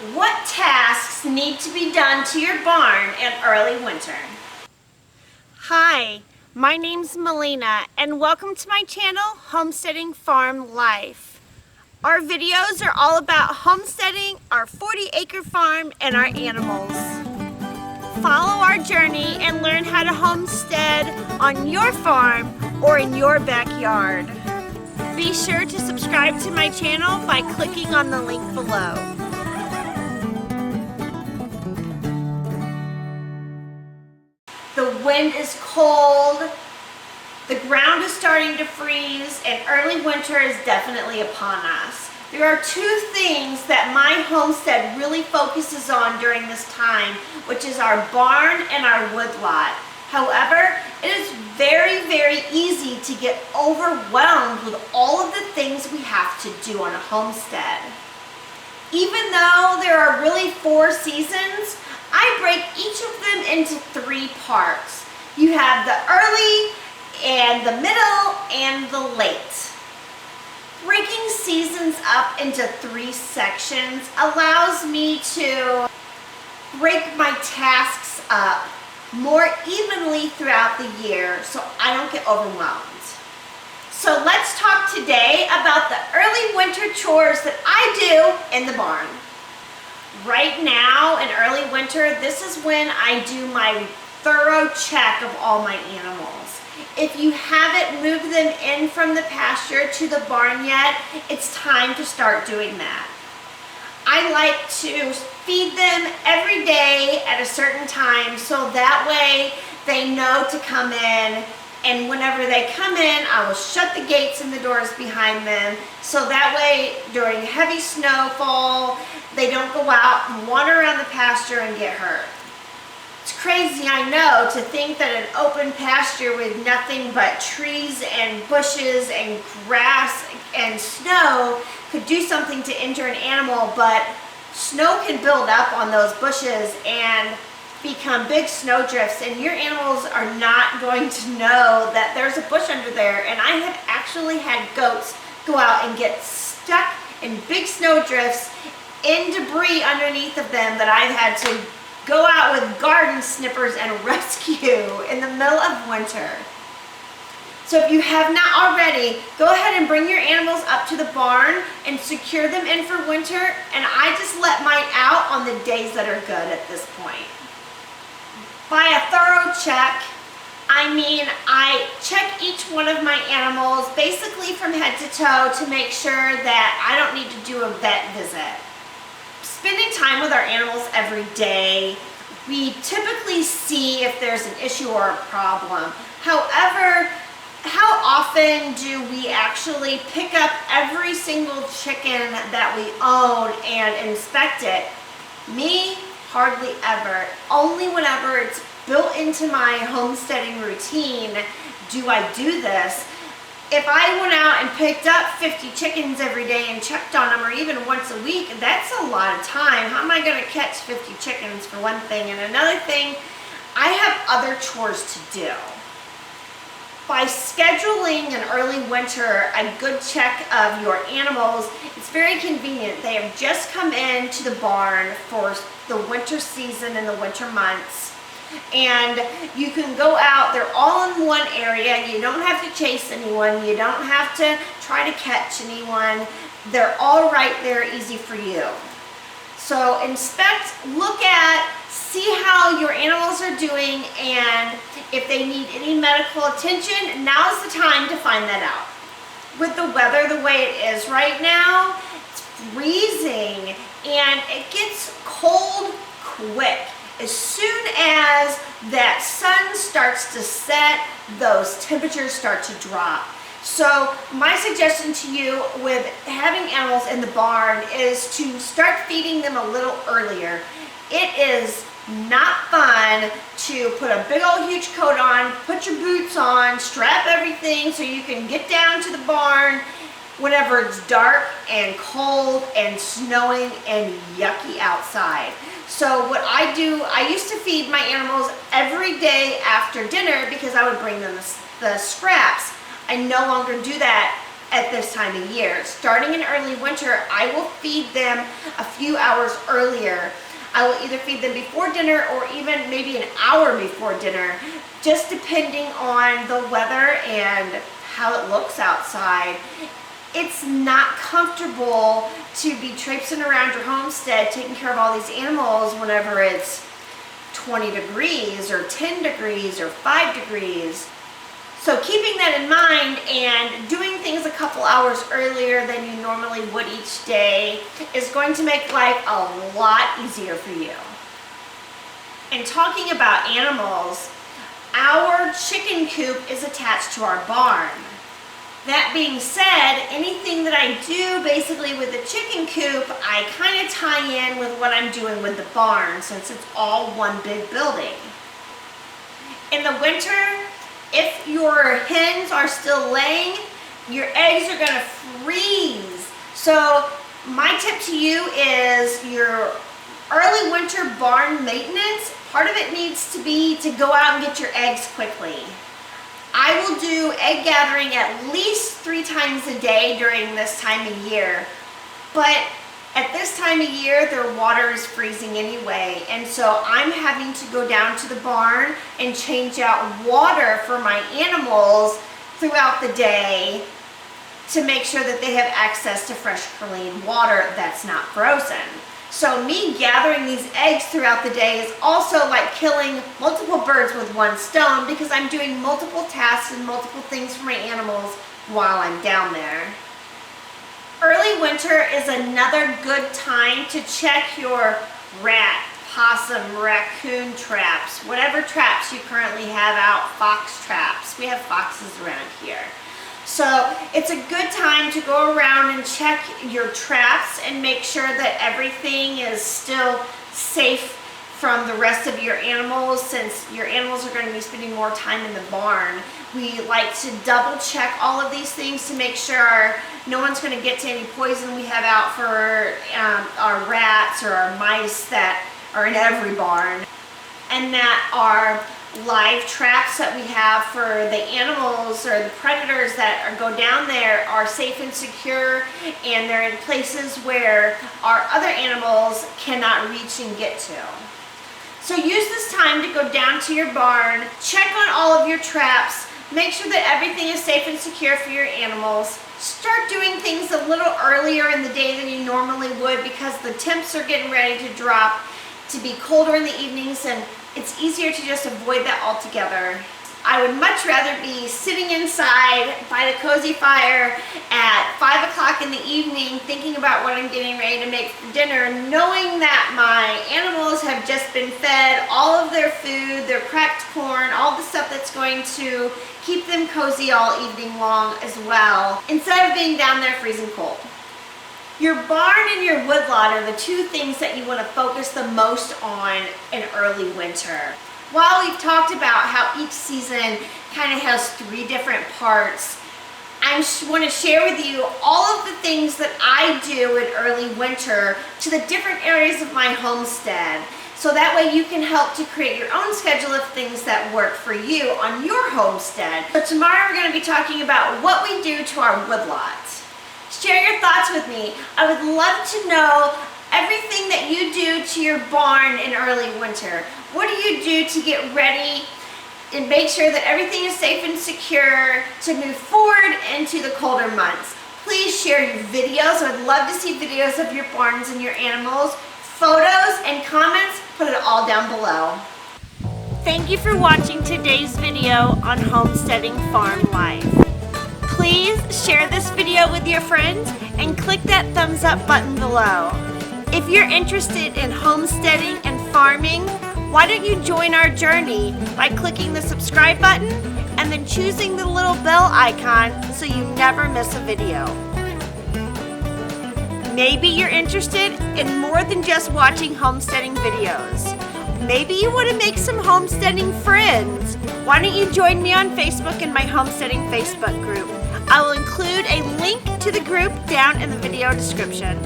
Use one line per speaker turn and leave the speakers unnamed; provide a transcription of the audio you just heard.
What tasks need to be done to your barn in early winter? Hi, my name's Melina and welcome to my channel, Homesteading Farm Life. Our videos are all about homesteading, our 40-acre farm, and our animals. Follow our journey and learn how to homestead on your farm or in your backyard. Be sure to subscribe to my channel by clicking on the link below. The wind is cold, the ground is starting to freeze, and early winter is definitely upon us. There are two things that my homestead really focuses on during this time, which is our barn and our woodlot. However, it is very, very easy to get overwhelmed with all of the things we have to do on a homestead. Even though there are really 4 seasons, I break each of them into 3 parts. You have the early and the middle and the late. Breaking seasons up into 3 sections allows me to break my tasks up more evenly throughout the year so I don't get overwhelmed. So let's talk today about the early winter chores that I do in the barn. Right now in early winter, this is when I do my thorough check of all my animals. If you haven't moved them in from the pasture to the barn yet, it's time to start doing that. I like to feed them every day at a certain time so that way they know to come in, and whenever they come in, I will shut the gates and the doors behind them so that way during heavy snowfall they don't go out and wander around the pasture and get hurt. It's crazy, I know, to think that an open pasture with nothing but trees and bushes and grass and snow could do something to injure an animal, but snow can build up on those bushes and become big snow drifts, and your animals are not going to know that there's a bush under there. And I have actually had goats go out and get stuck in big snow drifts in debris underneath of them that I've had to go out with garden snippers and rescue in the middle of winter. So if you have not already, go ahead and bring your animals up to the barn and secure them in for winter, and I just let mine out on the days that are good at this point. By a thorough check, I mean I check each one of my animals basically from head to toe to make sure that I don't need to do a vet visit. Spending time with our animals every day, we typically see if there's an issue or a problem. However, how often do we actually pick up every single chicken that we own and inspect it? Me, hardly ever. Only whenever it's built into my homesteading routine do I do this. If I went out and picked up 50 chickens every day and checked on them, or even once a week, that's a lot of time. How am I going to catch 50 chickens, for one thing? And another thing, I have other chores to do. By scheduling in early winter a good check of your animals, it's very convenient. They have just come into the barn for the winter season and the winter months. And you can go out, they're all in one area. You don't have to chase anyone. You don't have to try to catch anyone. They're all right there, easy for you. So inspect, look at, see how your animals are doing, and if they need any medical attention, now's the time to find that out. With the weather the way it is right now, it's freezing and it gets cold quick. As soon as that sun starts to set, those temperatures start to drop. So my suggestion to you with having animals in the barn is to start feeding them a little earlier. It is not fun to put a big old huge coat on, put your boots on, strap everything so you can get down to the barn whenever it's dark and cold and snowing and yucky outside. So what I do, I used to feed my animals every day after dinner because I would bring them the scraps. I no longer do that at this time of year. Starting in early winter, I will feed them a few hours earlier. I will either feed them before dinner or even maybe an hour before dinner, just depending on the weather and how it looks outside. It's not comfortable to be traipsing around your homestead taking care of all these animals whenever it's 20 degrees or 10 degrees or 5 degrees. So keeping that in mind and doing things a couple hours earlier than you normally would each day is going to make life a lot easier for you. And talking about animals, our chicken coop is attached to our barn. That being said, anything that I do basically with the chicken coop, I kind of tie in with what I'm doing with the barn since it's all one big building. In the winter, if your hens are still laying, your eggs are going to freeze. So my tip to you is your early winter barn maintenance, part of it needs to be to go out and get your eggs quickly. I will do egg gathering at least 3 times a day during this time of year, but at this time of year, their water is freezing anyway, and so I'm having to go down to the barn and change out water for my animals throughout the day to make sure that they have access to fresh, clean water that's not frozen. So me gathering these eggs throughout the day is also like killing multiple birds with one stone because I'm doing multiple tasks and multiple things for my animals while I'm down there. Early winter is another good time to check your rat, possum, raccoon traps, whatever traps you currently have out, fox traps. We have foxes around here. So it's a good time to go around and check your traps and make sure that everything is still safe from the rest of your animals, since your animals are going to be spending more time in the barn. We like to double check all of these things to make sure no one's going to get to any poison we have out for our rats or our mice that are in every barn, and that our live traps that we have for the animals or the predators that go down there are safe and secure, and they're in places where our other animals cannot reach and get to. So use this time to go down to your barn, check on all of your traps, make sure that everything is safe and secure for your animals. Start doing things a little earlier in the day than you normally would because the temps are getting ready to drop, to be colder in the evenings, and it's easier to just avoid that altogether. I would much rather be sitting inside by the cozy fire at 5 o'clock in the evening thinking about what I'm getting ready to make for dinner, knowing that my animals have just been fed all of their food, their cracked corn, all the stuff that's going to keep them cozy all evening long as well, instead of being down there freezing cold. Your barn and your woodlot are the two things that you want to focus the most on in early winter. While we've talked about how each season kind of has 3 different parts, I want to share with you all of the things that I do in early winter to the different areas of my homestead. So that way you can help to create your own schedule of things that work for you on your homestead. So tomorrow we're going to be talking about what we do to our woodlot. Share your thoughts with me. I would love to know everything that you do to your barn in early winter. What do you do to get ready and make sure that everything is safe and secure to move forward into the colder months? Please share your videos. I would love to see videos of your barns and your animals, photos and comments. Put it all down below. Thank you for watching today's video on homesteading farm life. Please share this video with your friends and click that thumbs up button below. If you're interested in homesteading and farming, why don't you join our journey by clicking the subscribe button and then choosing the little bell icon so you never miss a video. Maybe you're interested in more than just watching homesteading videos. Maybe you want to make some homesteading friends. Why don't you join me on Facebook in my homesteading Facebook group? I will include a link to the group down in the video description.